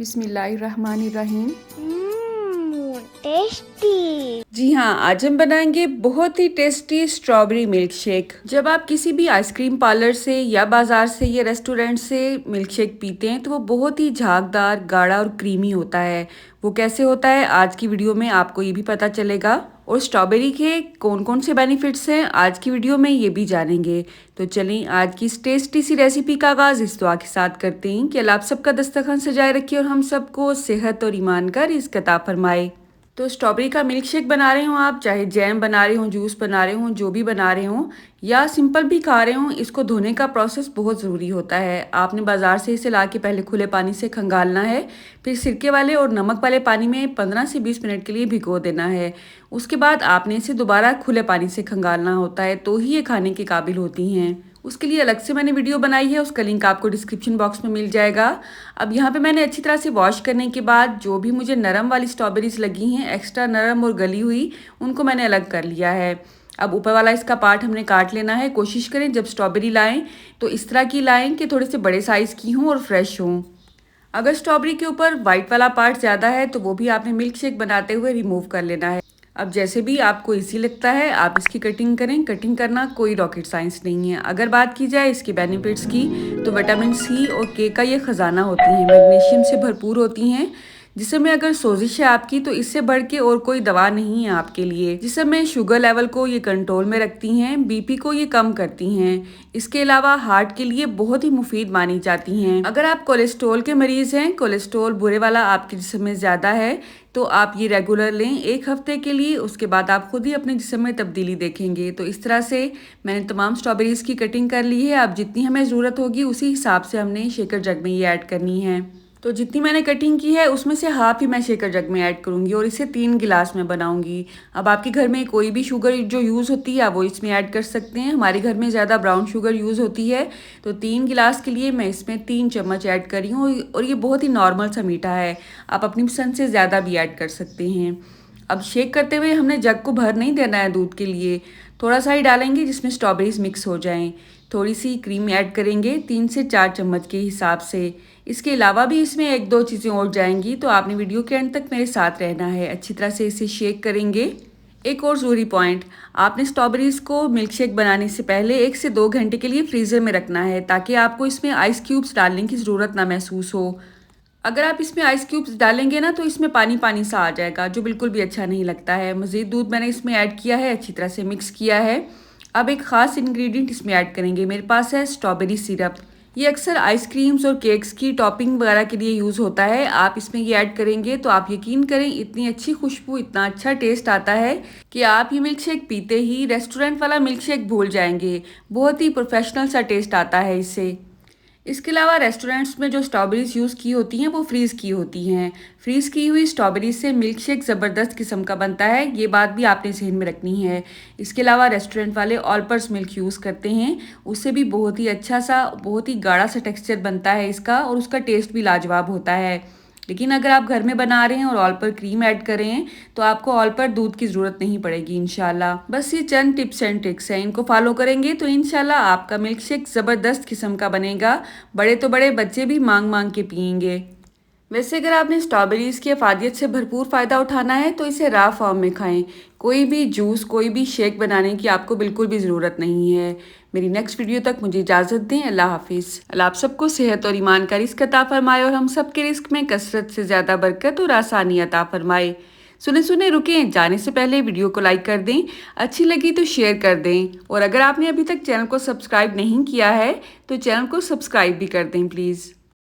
बिस्मिल्लाहिर्रहमानिर्रहीम। टेस्टी। जी हाँ, आज हम बनाएंगे बहुत ही टेस्टी स्ट्रॉबेरी मिल्क शेक। जब आप किसी भी आइसक्रीम पार्लर से या बाजार से या रेस्टोरेंट से मिल्क शेक पीते हैं तो वो बहुत ही झागदार, गाढ़ा और क्रीमी होता है। वो कैसे होता है आज की वीडियो में आपको ये भी पता चलेगा। और स्ट्रॉबेरी के कौन कौन से बेनिफिट्स हैं आज की वीडियो में ये भी जानेंगे। तो चलें आज की इस टेस्टी सी रेसिपी का आगाज़ इस दुआ के साथ करते हैं कि अल्लाह आप सबका दस्तरखान सजाए रखे और हम सबको सेहत और ईमान का रिज़्क अता फरमाए। तो स्ट्रॉबेरी का मिल्क शेक बना रहे हो आप, चाहे जैम बना रहे हो, जूस बना रहे हो, जो भी बना रहे हो या सिंपल भी खा रहे हो, इसको धोने का प्रोसेस बहुत ज़रूरी होता है। आपने बाज़ार से इसे ला के पहले खुले पानी से खंगालना है, फिर सिरके वाले और नमक वाले पानी में 15 से 20 मिनट के लिए भिगो देना है। उसके बाद आपने इसे दोबारा खुले पानी से खंगालना होता है, तो ही ये खाने के काबिल होती हैं। उसके लिए अलग से मैंने वीडियो बनाई है, उसका लिंक आपको डिस्क्रिप्शन बॉक्स में मिल जाएगा। अब यहाँ पे मैंने अच्छी तरह से वॉश करने के बाद जो भी मुझे नरम वाली स्ट्रॉबेरीज लगी हैं, एक्स्ट्रा नरम और गली हुई, उनको मैंने अलग कर लिया है। अब ऊपर वाला इसका पार्ट हमने काट लेना है। कोशिश करें जब स्ट्रॉबेरी लाएं तो इस तरह की लाएं कि थोड़े से बड़े साइज़ की हों और फ्रेश हों। अगर स्ट्रॉबेरी के ऊपर वाइट वाला पार्ट ज़्यादा है तो वो भी आपने मिल्क शेक बनाते हुए रिमूव कर लेना है। अब जैसे भी आपको इजी लगता है आप इसकी कटिंग करें। कटिंग करना कोई रॉकेट साइंस नहीं है। अगर बात की जाए इसके बेनिफिट्स की तो विटामिन सी और के का ये ख़जाना होती हैं, मैग्नीशियम से भरपूर होती हैं। जिसमें अगर सोजिश है आपकी तो इससे बढ़ के और कोई दवा नहीं है आपके लिए। जिसमें शुगर लेवल को ये कंट्रोल में रखती हैं, बीपी को ये कम करती हैं। इसके अलावा हार्ट के लिए बहुत ही मुफीद मानी जाती हैं। अगर आप कोलेस्ट्रॉल के मरीज हैं, कोलेस्ट्रॉल बुरे वाला आपके जिस्म में ज़्यादा है, तो आप ये रेगुलर लें 1 हफ्ते के लिए। उसके बाद आप खुद ही अपने जिस्म में तब्दीली देखेंगे। तो इस तरह से मैंने तमाम स्ट्रॉबेरीज़ की कटिंग कर ली है। अब जितनी हमें ज़रूरत होगी उसी हिसाब से हमने शेकर जग में ये ऐड करनी है। तो जितनी मैंने कटिंग की है उसमें से हाफ ही मैं शेकर जग में ऐड करूँगी और इसे 3 गिलास में बनाऊँगी। अब आपके घर में कोई भी शुगर जो यूज़ होती है आप वो इसमें ऐड कर सकते हैं। हमारे घर में ज़्यादा ब्राउन शुगर यूज़ होती है, तो 3 गिलास के लिए मैं इसमें 3 चम्मच ऐड कर रही हूँ और ये बहुत ही नॉर्मल सा मीठा है। आप अपनी पसंद से ज़्यादा भी ऐड कर सकते हैं। अब शेक करते हुए हमने जग को भर नहीं देना है दूध के लिए, थोड़ा सा ही डालेंगे जिसमें स्ट्रॉबेरीज मिक्स हो जाएं। थोड़ी सी क्रीम ऐड करेंगे 3 से 4 चम्मच के हिसाब से। इसके अलावा भी इसमें 1-2 चीज़ें और जाएंगी, तो आपने वीडियो के एंड तक मेरे साथ रहना है। अच्छी तरह से इसे शेक करेंगे। एक और ज़रूरी पॉइंट, आपने स्ट्रॉबेरीज़ को मिल्क शेक बनाने से पहले 1 से 2 घंटे के लिए फ्रीज़र में रखना है, ताकि आपको इसमें आइस क्यूब्स डालने की ज़रूरत ना महसूस हो। अगर आप इसमें आइस क्यूब्स डालेंगे ना तो इसमें पानी पानी सा आ जाएगा, जो बिल्कुल भी अच्छा नहीं लगता है। मज़ीद दूध मैंने इसमें ऐड किया है, अच्छी तरह से मिक्स किया है। अब एक ख़ास इंग्रेडिएंट इसमें ऐड करेंगे। मेरे पास है स्ट्रॉबेरी सिरप। ये अक्सर आइसक्रीम्स और केक्स की टॉपिंग वगैरह के लिए यूज़ होता है। आप इसमें ये ऐड करेंगे तो आप यकीन करें इतनी अच्छी खुशबू, इतना अच्छा टेस्ट आता है कि आप ये मिल्क शेक पीते ही रेस्टोरेंट वाला मिल्क शेक भूल जाएंगे। बहुत ही प्रोफेशनल सा टेस्ट आता है इससे। इसके अलावा रेस्टोरेंट्स में जो स्ट्रॉबेरीज यूज़ की होती हैं वो फ्रीज़ की होती हैं। फ्रीज़ की हुई स्ट्रॉबेरीज से मिल्क शेक ज़बरदस्त किस्म का बनता है, ये बात भी आपने ज़हन में रखनी है। इसके अलावा रेस्टोरेंट वाले ऑल पर्पस मिल्क यूज़ करते हैं, उससे भी बहुत ही अच्छा सा, बहुत ही गाढ़ा सा टेक्सचर बनता है इसका और उसका टेस्ट भी लाजवाब होता है। लेकिन अगर आप घर में बना रहे हैं और ऑल पर क्रीम ऐड कर रहे हैं तो आपको ऑल पर दूध की ज़रूरत नहीं पड़ेगी इंशाल्लाह। बस ये चंद टिप्स एंड ट्रिक्स हैं, इनको फॉलो करेंगे तो इंशाल्लाह आपका मिल्क शेक ज़बरदस्त किस्म का बनेगा। बड़े तो बड़े बच्चे भी मांग मांग के पियेंगे। वैसे अगर आपने स्ट्रॉबेरीज़ की अफादियत से भरपूर फ़ायदा उठाना है तो इसे रा फॉर्म में खाएं। कोई भी जूस, कोई भी शेक बनाने की आपको बिल्कुल भी ज़रूरत नहीं है। मेरी नेक्स्ट वीडियो तक मुझे इजाज़त दें। अल्लाह हाफिज़। अल्लाह आप सबको सेहत और ईमान का रिज़्क अता फरमाए और हम सब के रिज़्क में कसरत से ज़्यादा बरकत और आसानी अता फरमाए। सुने सुने रुकें, जाने से पहले वीडियो को लाइक कर दें, अच्छी लगी तो शेयर कर दें और अगर आपने अभी तक चैनल को सब्सक्राइब नहीं किया है तो चैनल को सब्सक्राइब भी कर दें प्लीज़।